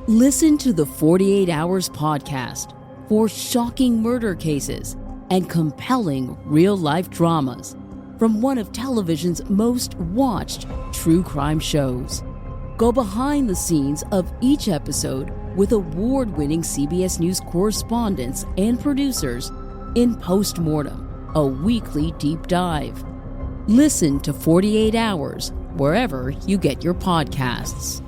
Listen to the 48 Hours podcast for shocking murder cases and compelling real-life dramas from one of television's most watched true crime shows. Go behind the scenes of each episode with award-winning CBS News correspondents and producers in Postmortem, a weekly deep dive. Listen to 48 Hours wherever you get your podcasts.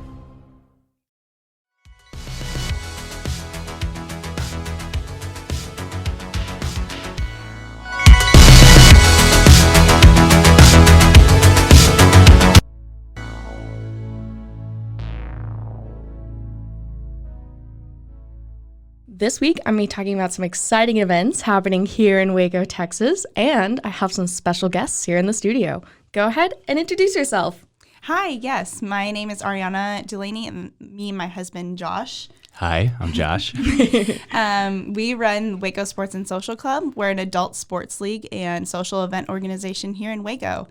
This week, I'm going to be talking about some exciting events happening here in Waco, Texas, and I have some special guests here in the studio. Go ahead and introduce yourself. Hi, yes, my name is Arianna Delaney, and me and my husband, Josh. Hi, I'm Josh. We run Waco Sports and Social Club. We're an adult sports league and social event organization here in Waco.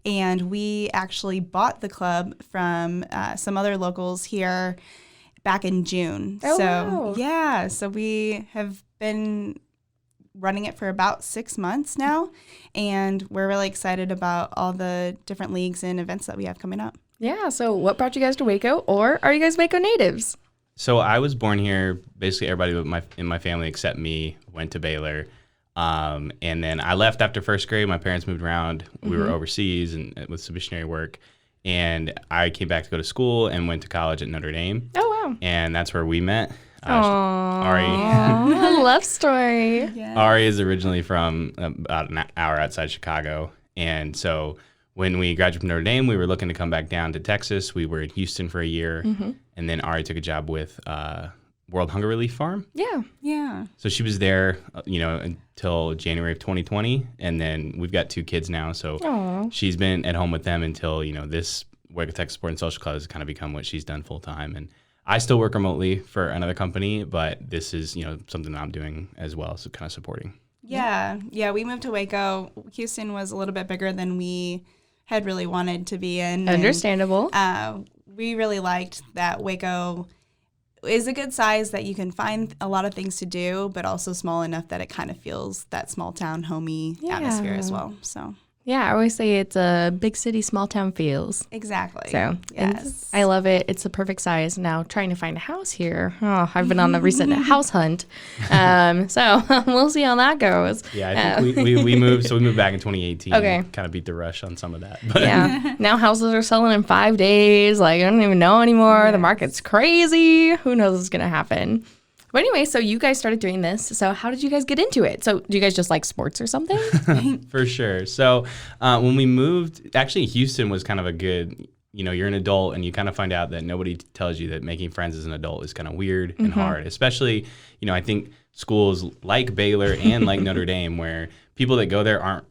And we actually bought the club from some other locals here back in June. Wow. Yeah, so we have been running it for about 6 months now, and we're really excited about all the different leagues and events that we have coming up. Yeah, so what brought you guys to Waco, or are you guys Waco natives? So I was born here. Basically, everybody in my family except me went to Baylor. And then I left after first grade. My parents moved around. We were overseas and with some missionary work. And I came back to go to school and went to college at Notre Dame. Oh, wow. And that's where we met. Ari. Ari. A love story. Yeah. Ari is originally from about an hour outside Chicago. And so when we graduated from Notre Dame, we were looking to come back down to Texas. We were in Houston for a year. And then Ari took a job with World Hunger Relief Farm. Yeah. So she was there, until January of 2020, and then we've got 2 kids now. So she's been at home with them until this Waco Texas Sport and Social Club has kind of become what she's done full time. And I still work remotely for another company, but this is something that I'm doing as well, so kind of supporting. Yeah. We moved to Waco. Houston was a little bit bigger than we had really wanted to be in. Understandable. And, we really liked that Waco is a good size that you can find a lot of things to do, but also small enough that it kind of feels that small town homey atmosphere as well. So Yeah, I always say it's a big city, small town feels. exactly. So yes, I love it. It's the perfect size. Now trying to find a house here. Oh, I've been on the recent house hunt. So we'll see how that goes. Yeah, I think we moved. So we moved back in 2018. Okay. Kind of beat the rush on some of that. But Yeah. Now houses are selling in 5 days. Like, I don't even know anymore. The market's crazy. Who knows what's going to happen? But anyway, so you guys started doing this. So how did you guys get into it? So do you guys just like sports or something? For sure. So when we moved, actually Houston was kind of a good, you're an adult and you kind of find out that nobody tells you that making friends as an adult is kind of weird and hard, especially, I think schools like Baylor and like Notre Dame where people that go there aren't,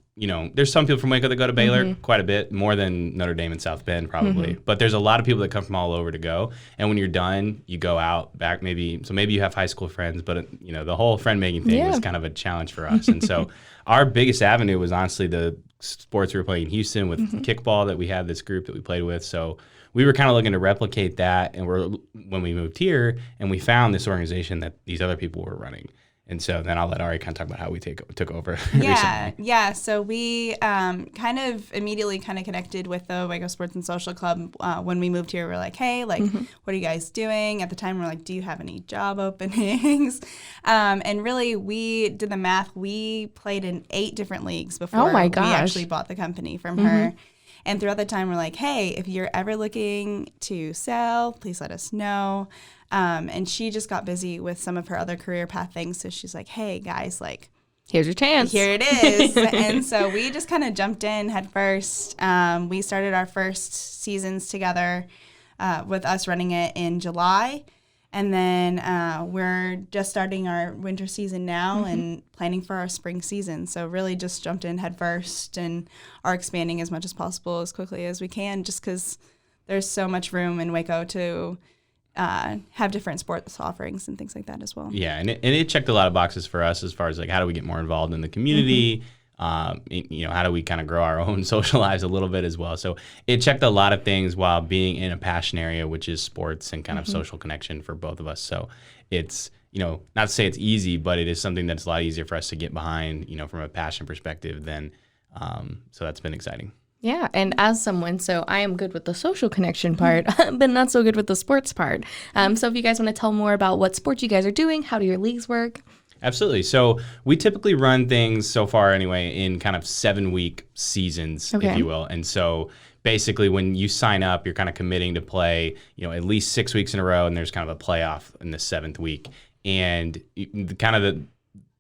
there's some people from Waco that go to Baylor quite a bit, more than Notre Dame and South Bend probably. But there's a lot of people that come from all over to go. And when you're done, you go out back maybe you have high school friends, but the whole friend making thing was kind of a challenge for us. And so our biggest avenue was honestly the sports we were playing in Houston with kickball that we had this group that we played with. So we were kind of looking to replicate that. And when we moved here and we found this organization that these other people were running. And so then I'll let Ari kind of talk about how we took over recently. Yeah. So we kind of immediately kind of connected with the Waco Sports and Social Club. When we moved here, we're like, hey, what are you guys doing? At the time, we're like, do you have any job openings? And really, we did the math. We played in 8 different leagues before we actually bought the company from her. And throughout the time, we're like, hey, if you're ever looking to sell, please let us know. And she just got busy with some of her other career path things. So she's like, hey, guys, here's your chance. Here it is. And so we just kind of jumped in head first. We started our first seasons together with us running it in July. And then we're just starting our winter season now and planning for our spring season. So really just jumped in head first and are expanding as much as possible as quickly as we can just because there's so much room in Waco to have different sports offerings and things like that as well. Yeah, and it checked a lot of boxes for us as far as how do we get more involved in the community. How do we kind of grow our own social lives a little bit as well? So it checked a lot of things while being in a passion area, which is sports and kind of social connection for both of us. So it's, not to say it's easy, but it is something that's a lot easier for us to get behind, from a passion perspective than, so that's been exciting. Yeah, and as someone, so I am good with the social connection part, but not so good with the sports part. So if you guys want to tell more about what sports you guys are doing, how do your leagues work? Absolutely. So we typically run things so far anyway in kind of 7-week seasons, if you will. And so basically when you sign up, you're kind of committing to play, at least 6 weeks in a row, and there's kind of a playoff in the 7th week. And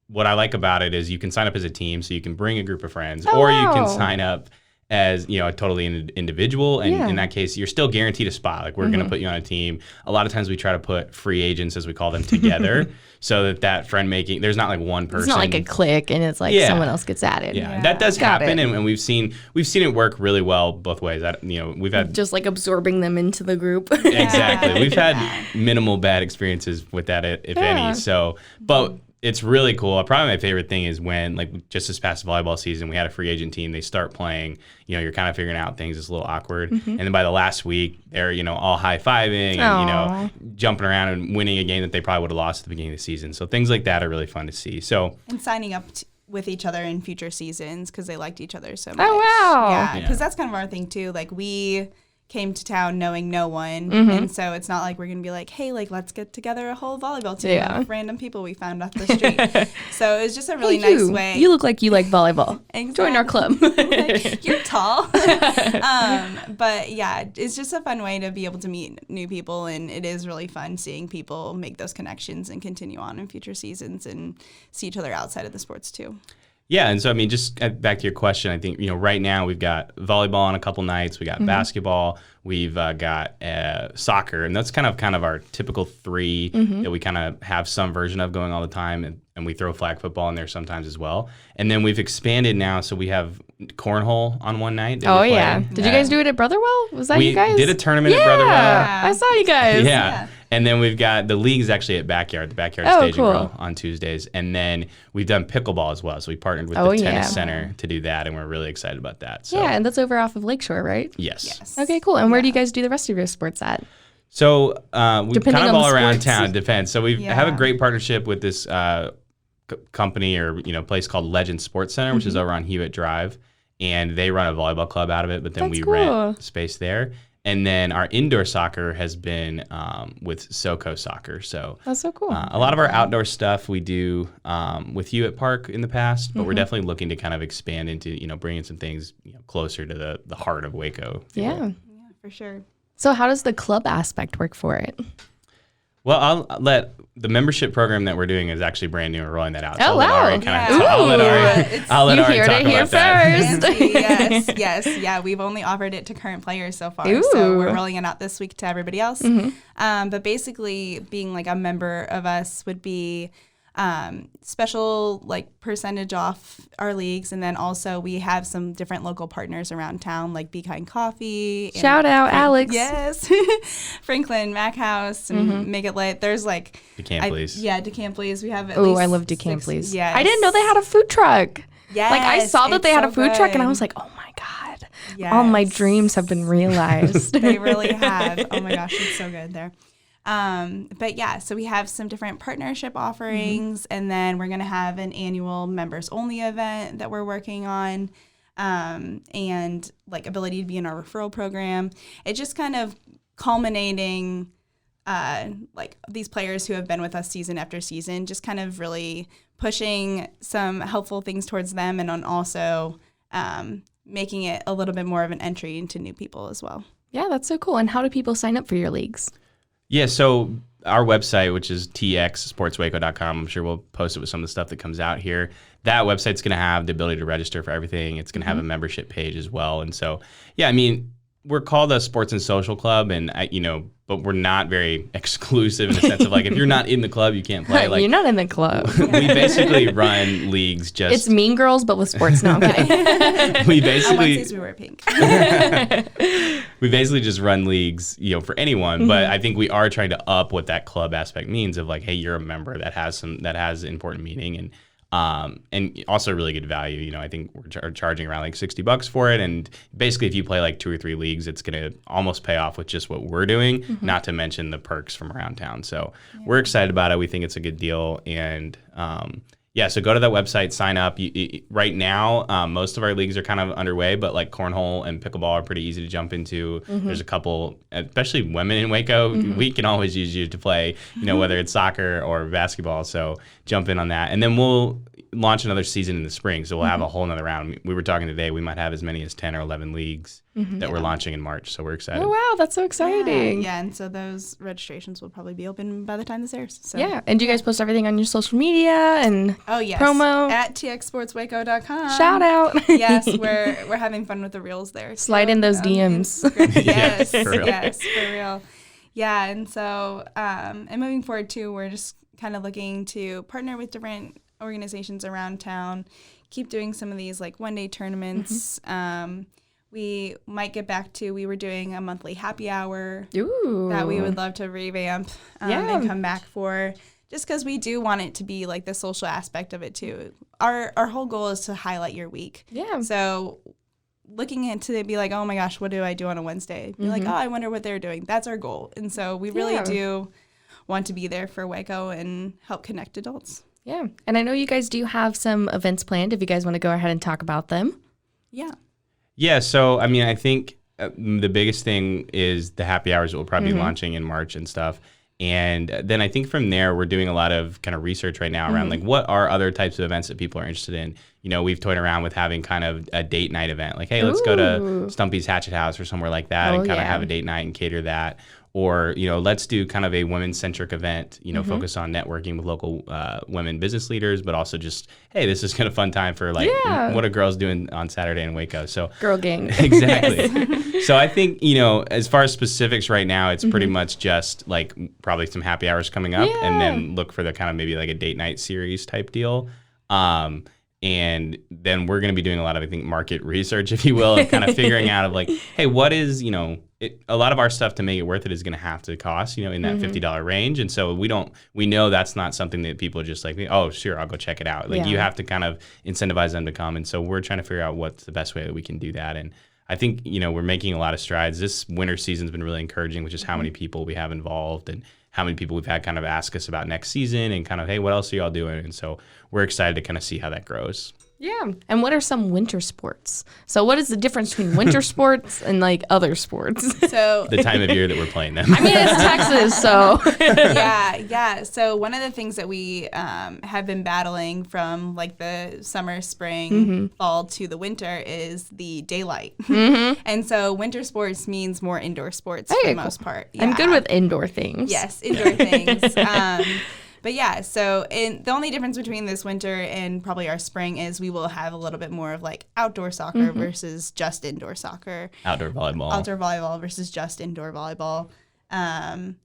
what I like about it is you can sign up as a team, so you can bring a group of friends, or you can sign up as a totally individual, and in that case you're still guaranteed a spot. Like we're going to put you on a team. A lot of times we try to put free agents, as we call them, together so that friend making, there's not like one person. It's not like a clique and it's like someone else gets added. Yeah. That does happen, and we've seen it work really well both ways. We've had just like absorbing them into the group. Exactly. We've had minimal bad experiences with that, if any. So, but it's really cool. Probably my favorite thing is when, like, just this past volleyball season, we had a free agent team. They start playing. You're kind of figuring out things. It's a little awkward. And then by the last week, they're, all high-fiving and, jumping around and winning a game that they probably would have lost at the beginning of the season. So things like that are really fun to see. So and signing up with each other in future seasons because they liked each other so much. Oh, wow. Yeah, because that's kind of our thing, too. Like, we came to town knowing no one, and so it's not like we're gonna be like, hey, like, let's get together a whole volleyball team of random people we found off the street. So it was just a really nice way. You look like you like volleyball. Exactly. Join our club. Like, you're tall. But yeah, it's just a fun way to be able to meet new people, and it is really fun seeing people make those connections and continue on in future seasons and see each other outside of the sports too. Yeah, and so, just back to your question, I think, right now we've got volleyball on a couple nights, we got basketball, we've got soccer, and that's kind of our typical three that we kind of have some version of going all the time, and we throw flag football in there sometimes as well. And then we've expanded now, so we have cornhole on one night. Oh, yeah. Did you guys do it at Brotherwell? Was that you guys? We did a tournament at Brotherwell. I saw you guys. Yeah. And then we've got the league's actually at Backyard, the Backyard Stage and Grill on Tuesdays. And then we've done pickleball as well. So we partnered with the tennis center to do that, and we're really excited about that. So, yeah, and that's over off of Lakeshore, right? Yes. Okay, cool. And where do you guys do the rest of your sports at? So we kind of all around town, depends. So we have a great partnership with this company or place called Legend Sports Center, which is over on Hewitt Drive. And they run a volleyball club out of it, but then we rent space there. And then our indoor soccer has been with SoCo Soccer. So that's so cool. A lot of our outdoor stuff we do with Hewitt Park in the past, but we're definitely looking to kind of expand into, bringing some things closer to the heart of Waco. Yeah, for sure. So how does the club aspect work for it? Well, the membership program that we're doing is actually brand new. We're rolling that out. So I'll let Ari talk about that. First. Yes. We've only offered it to current players so far. So we're rolling it out this week to everybody else. But basically being like a member of us would be special like percentage off our leagues, and then also we have some different local partners around town like Be Kind Coffee. Shout out Alex. Yes. Franklin, Mac House, and Make It Lit. There's like Decamp Please. Yeah, Decamp Please. We have at least I love Decamp Please. Yes. I didn't know they had a food truck. Yes. Like I saw that they had a food truck and I was like, oh my God. Yes. All my dreams have been realized. They really have. Oh my gosh, it's so good there. But yeah, so we have some different partnership offerings, and then we're going to have an annual members only event that we're working on, and like ability to be in our referral program. It's just kind of culminating, like these players who have been with us season after season, just kind of really pushing some helpful things towards them, and on also, making it a little bit more of an entry into new people as well. Yeah, that's so cool. And how do people sign up for your leagues? Yeah, so our website, which is txsportswaco.com, I'm sure we'll post it with some of the stuff that comes out here. That website's going to have the ability to register for everything. It's going to have a membership page as well. And so, yeah, we're called a sports and social club, and but we're not very exclusive in the sense of like if you're not in the club, you can't play. Like you're not in the club. We basically run leagues just. It's Mean Girls, but with sports. No, I'm kidding. We basically. On Wednesdays we wear pink. We basically just run leagues, for anyone. But I think we are trying to up what that club aspect means of like, hey, you're a member that has important meaning, and And also really good value. You know, I think we're charging around like $60 for it. And basically, if you play like 2 or 3 leagues, it's going to almost pay off with just what we're doing, not to mention the perks from around town. So we're excited about it. We think it's a good deal. And so go to that website, sign up. Right now, most of our leagues are kind of underway, but like cornhole and pickleball are pretty easy to jump into. There's a couple, especially women in Waco, we can always use you to play, you know, whether it's soccer or basketball. So jump in on that. And then we'll launch another season in the spring. So we'll have a whole nother round. We were talking today, we might have as many as 10 or 11 leagues that we're launching in March. So we're excited. Oh, wow. That's so exciting. Yeah, and so those registrations will probably be open by the time this airs. So. Yeah. And do you guys post everything on your social media and promo? At txsportswaco.com. Shout out. Yes, we're having fun with the reels there. Slide in those DMs. Yes, for real. yes, for real. Yeah, and so and moving forward too, we're just kind of looking to partner with different organizations around town, keep doing some of these like one-day tournaments. We might get back to, we were doing a monthly happy hour that we would love to revamp and come back for, just because we do want it to be like the social aspect of it too. Our whole goal is to highlight your week. Yeah. So looking into it, be like, oh my gosh, what do I do on a Wednesday? Be like, oh, I wonder what they're doing. That's our goal. And so we really do want to be there for Waco and help connect adults. Yeah. And I know you guys do have some events planned if you guys want to go ahead and talk about them. Yeah. Yeah. So, I mean, I think the biggest thing is the happy hours that we'll probably be launching in March and stuff. And then I think from there, we're doing a lot of kind of research right now around like what are other types of events that people are interested in. You know, we've toyed around with having kind of a date night event. Like, hey, let's go to Stumpy's Hatchet House or somewhere like that and kind of have a date night and cater that. Or, you know, let's do kind of a women-centric event, you know, focus on networking with local women business leaders, but also just, hey, this is kind of fun time for like what are girls doing on Saturday in Waco. So girl gang. Exactly. So I think, you know, as far as specifics right now, it's pretty much just like probably some happy hours coming up and then look for the kind of maybe like a date night series type deal. And then we're going to be doing a lot of, I think, market research, if you will, of kind of figuring out of like, hey, what is, you know, a lot of our stuff to make it worth it is going to have to cost, you know, in that $50 range. And so we know that's not something that people just like, oh, sure, I'll go check it out. Like you have to kind of incentivize them to come. And so we're trying to figure out what's the best way that we can do that. And I think, you know, we're making a lot of strides. This winter season's been really encouraging, which is how many people we have involved and how many people we've had kind of ask us about next season and kind of, hey, what else are y'all doing? And so we're excited to kind of see how that grows. Yeah. And what are some winter sports? So what is the difference between winter sports and like other sports? So the time of year that we're playing them. I mean, it's Texas, so. Yeah. So one of the things that we have been battling from like the summer, spring, fall to the winter is the daylight. And so winter sports means more indoor sports for the most part. Yeah. I'm good with indoor things. Yes, indoor things. But yeah, so the only difference between this winter and probably our spring is we will have a little bit more of like outdoor soccer versus just indoor soccer. Outdoor volleyball versus just indoor volleyball.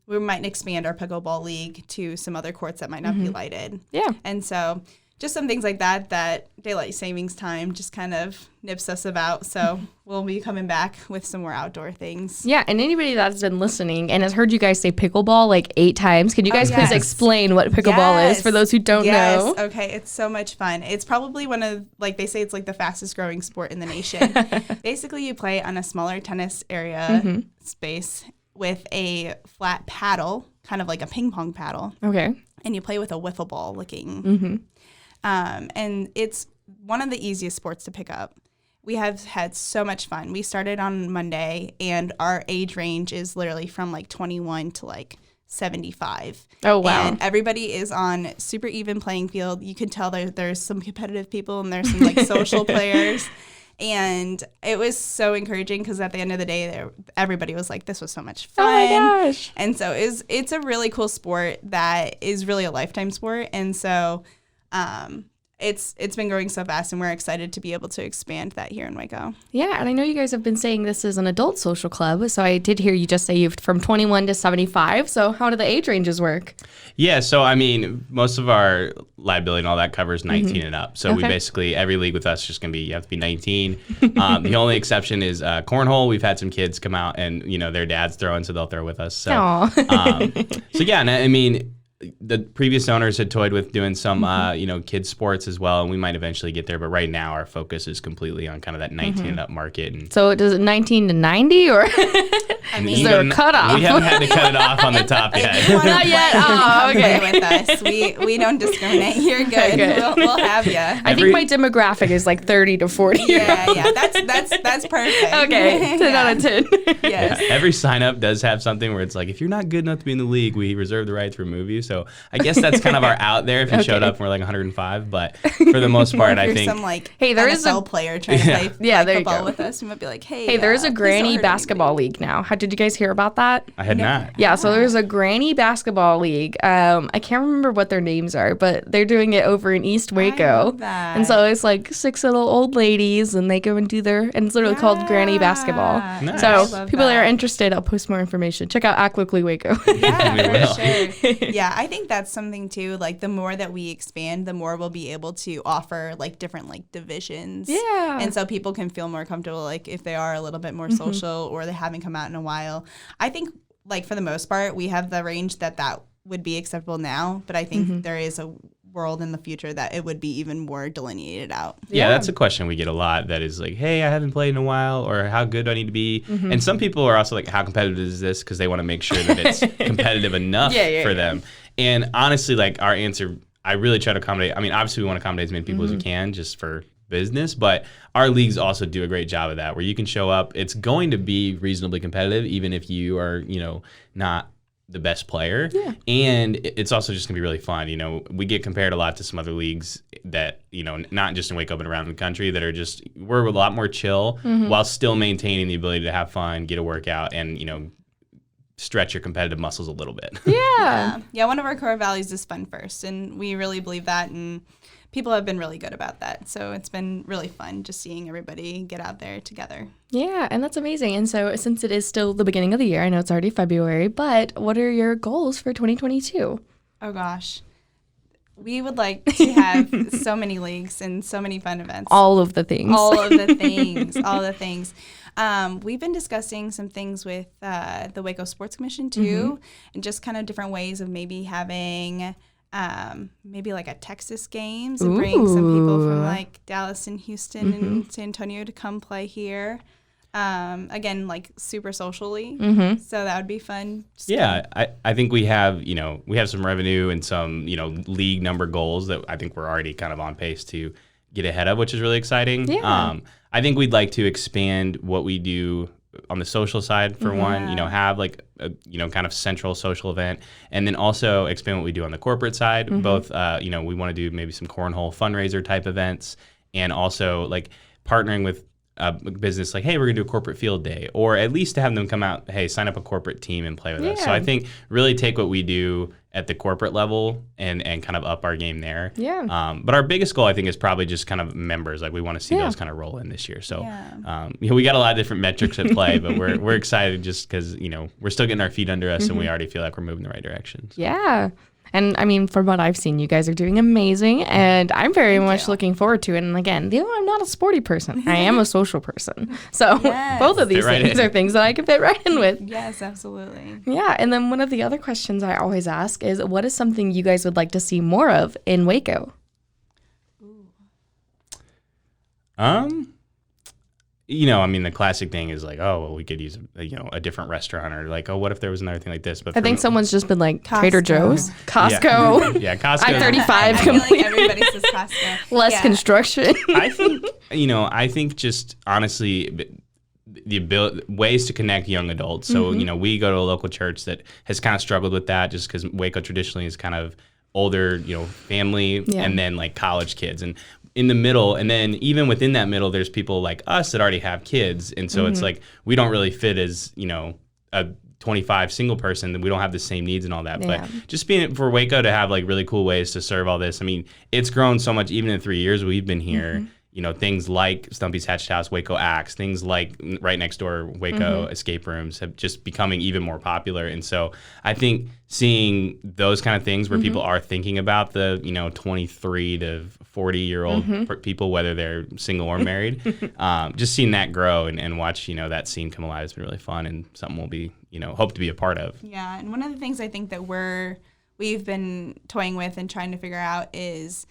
We might expand our pickleball league to some other courts that might not be lighted. Yeah. And so just some things like that daylight savings time just kind of nips us about. So we'll be coming back with some more outdoor things. Yeah, and anybody that's been listening and has heard you guys say pickleball like 8 times, can you guys please explain what pickleball is for those who don't know? Okay, it's so much fun. It's probably one of, like they say, it's like the fastest growing sport in the nation. Basically, you play on a smaller tennis area space with a flat paddle, kind of like a ping pong paddle. Okay. And you play with a wiffle ball looking. And it's one of the easiest sports to pick up. We have had so much fun. We started on Monday, and our age range is literally from like 21 to like 75. Oh, wow. And everybody is on super even playing field. You can tell there's some competitive people and there's some like social players. And it was so encouraging because at the end of the day, everybody was like, this was so much fun. Oh, my gosh. And so it's a really cool sport that is really a lifetime sport. And so it's been growing so fast, and we're excited to be able to expand that here in Waco. Yeah, and I know you guys have been saying this is an adult social club, so I did hear you just say you've from 21 to 75. So how do the age ranges work? Yeah, so I mean, most of our liability and all that covers 19 and up. So we basically, every league with us is just going to be, you have to be 19. The only exception is cornhole. We've had some kids come out and, you know, their dad's throwing, so they'll throw with us. So, so yeah, and I mean, the previous owners had toyed with doing some, kids sports as well, and we might eventually get there. But right now, our focus is completely on kind of that 19 and up market. And So does it 19 to 90 or is there a cutoff? We haven't had to cut it off on the top yet. Not yet. Oh, okay. With us, we don't discriminate. You're good. We'll have you. I think my demographic is like 30 to 40. Yeah. That's perfect. Okay, 10 out of 10. Yes. Yeah, every sign up does have something where it's like, if you're not good enough to be in the league, we reserve the right to remove you. So I guess that's kind of our out there if you showed up and we're like 105. But for the most part, I think. Some like there is NFL player trying to play there you football go. with us, we might be like, Hey, there is a please don't granny hurt basketball league now. Did you guys hear about that? I had not. Yeah, so there's a granny basketball league. I can't remember what their names are, but they're doing it over in East Waco. love that. And so it's like 6 little old ladies, and they go and do and it's literally called granny basketball. Nice. So I love people that are that. interested, I'll post more information. Check out Act Locally Waco. Yeah, We will. for sure. Yeah, I think that's something too. Like the more that we expand, the more we'll be able to offer like different like divisions. Yeah. And so people can feel more comfortable, like if they are a little bit more social or they haven't come out in a while. I think like for the most part, we have the range that would be acceptable now, but I think there is a world in the future that it would be even more delineated out. Yeah, that's a question we get a lot that is like, hey, I haven't played in a while, or how good do I need to be? And some people are also like, how competitive is this? Because they want to make sure that it's competitive enough for them. And honestly, like our answer, I really try to accommodate. I mean, obviously we want to accommodate as many people as we can just for business, but our leagues also do a great job of that, where you can show up. It's going to be reasonably competitive, even if you are, not the best player. Yeah. And it's also just gonna be really fun. We get compared a lot to some other leagues that, not just in Waco but around the country that are we're a lot more chill while still maintaining the ability to have fun, get a workout, and, stretch your competitive muscles a little bit. Yeah, one of our core values is fun first, and we really believe that, and people have been really good about that. So it's been really fun just seeing everybody get out there together. Yeah, and that's amazing. And so since it is still the beginning of the year, I know it's already February, but what are your goals for 2022? Oh gosh. We would like to have so many leagues and so many fun events. All of the things. All of the things. All the things. We've been discussing some things with the Waco Sports Commission too, and just kind of different ways of maybe having maybe like a Texas games and bring some people from like Dallas and Houston and San Antonio to come play here. Again, like super socially. So that would be fun. Yeah, I think we have, we have some revenue and some, league number goals that I think we're already kind of on pace to get ahead of, which is really exciting. Yeah. I think we'd like to expand what we do on the social side for one, have like a, kind of central social event, and then also expand what we do on the corporate side. Both, we want to do maybe some cornhole fundraiser type events, and also like partnering with a business like, hey, we're gonna do a corporate field day, or at least to have them come out, hey, sign up a corporate team and play with us. So I think really take what we do at the corporate level and kind of up our game there. Yeah. But our biggest goal, I think, is probably just kind of members. Like we want to see those kind of roll in this year. So we got a lot of different metrics at play, but we're excited just because we're still getting our feet under us and we already feel like we're moving in the right direction. So. Yeah. And I mean, from what I've seen, you guys are doing amazing, and I'm very much looking forward to it. And again, I'm not a sporty person. I am a social person. So both of these things are things that I can fit right in with. Yes, absolutely. Yeah. And then one of the other questions I always ask is, what is something you guys would like to see more of in Waco? The classic thing is like, oh, well, we could use, a different restaurant, or like, oh, what if there was another thing like this? But I think someone's just been like Costco. Trader Joe's, Costco. Yeah, Costco. I-35 I feel complete. like everybody says Costco. Less construction. I think just honestly, the ability, ways to connect young adults. So, we go to a local church that has kind of struggled with that, just because Waco traditionally is kind of older, family, and then like college kids. And in the middle, and then even within that middle, there's people like us that already have kids. And so it's like, we don't really fit as, a 25 single person, that we don't have the same needs and all that. Yeah. But just being for Waco to have like really cool ways to serve all this. I mean, it's grown so much, even in 3 years we've been here. Things like Stumpy's Hatched House, Waco Acts, things like right next door, Waco escape rooms have just becoming even more popular. And so I think seeing those kind of things where people are thinking about the, 23 to 40-year-old people, whether they're single or married, just seeing that grow and watch, that scene come alive has been really fun, and something we'll be, hope to be a part of. Yeah, and one of the things I think that we're we've been toying with and trying to figure out is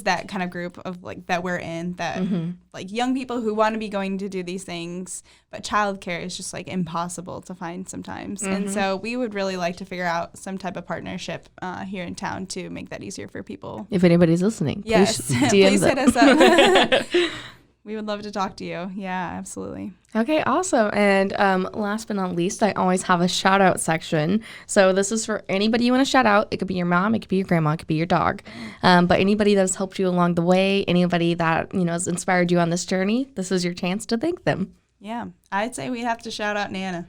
that kind of group of like that we're in, that like young people who want to be going to do these things, but childcare is just like impossible to find sometimes. And so we would really like to figure out some type of partnership here in town to make that easier for people. If anybody's listening, Yes, please hit us up. We would love to talk to you. Yeah, absolutely. Okay, awesome. And last but not least, I always have a shout out section. So this is for anybody you want to shout out. It could be your mom, it could be your grandma, it could be your dog. But anybody that's helped you along the way, anybody that, has inspired you on this journey, this is your chance to thank them. Yeah, I'd say we have to shout out Nana.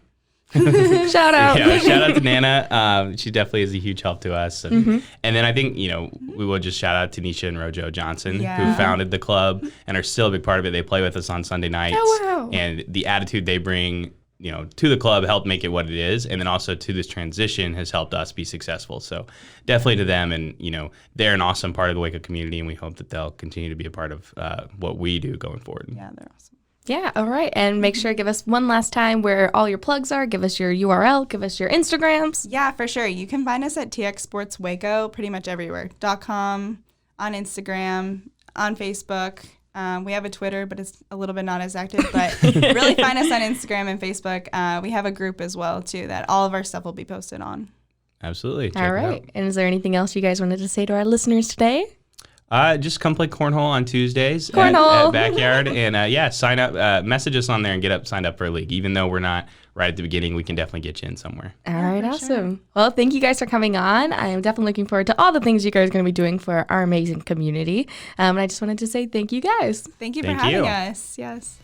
Shout out. Yeah, shout out to Nana. She definitely is a huge help to us. And then I think, we will just shout out to Nisha and Rojo Johnson, who founded the club and are still a big part of it. They play with us on Sunday nights. Oh, wow. And the attitude they bring, to the club helped make it what it is. And then also to this transition has helped us be successful. So definitely to them. And, they're an awesome part of the Waco community. And we hope that they'll continue to be a part of what we do going forward. Yeah, they're awesome. Yeah, all right. And make sure to give us one last time where all your plugs are. Give us your URL. Give us your Instagrams. Yeah, for sure. You can find us at TX Sports Waco pretty much everywhere. .com, on Instagram, on Facebook. We have a Twitter, but it's a little bit not as active. But really find us on Instagram and Facebook. We have a group as well, too, that all of our stuff will be posted on. Absolutely. All right. And is there anything else you guys wanted to say to our listeners today? Just come play cornhole on Tuesdays Cornhole. at Backyard. And sign up, message us on there and signed up for a league. Even though we're not right at the beginning, we can definitely get you in somewhere. All right, awesome. Sure. Well, thank you guys for coming on. I am definitely looking forward to all the things you guys are going to be doing for our amazing community. And I just wanted to say thank you guys. Thank you for having us. Yes.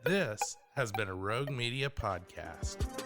This has been a Rogue Media podcast.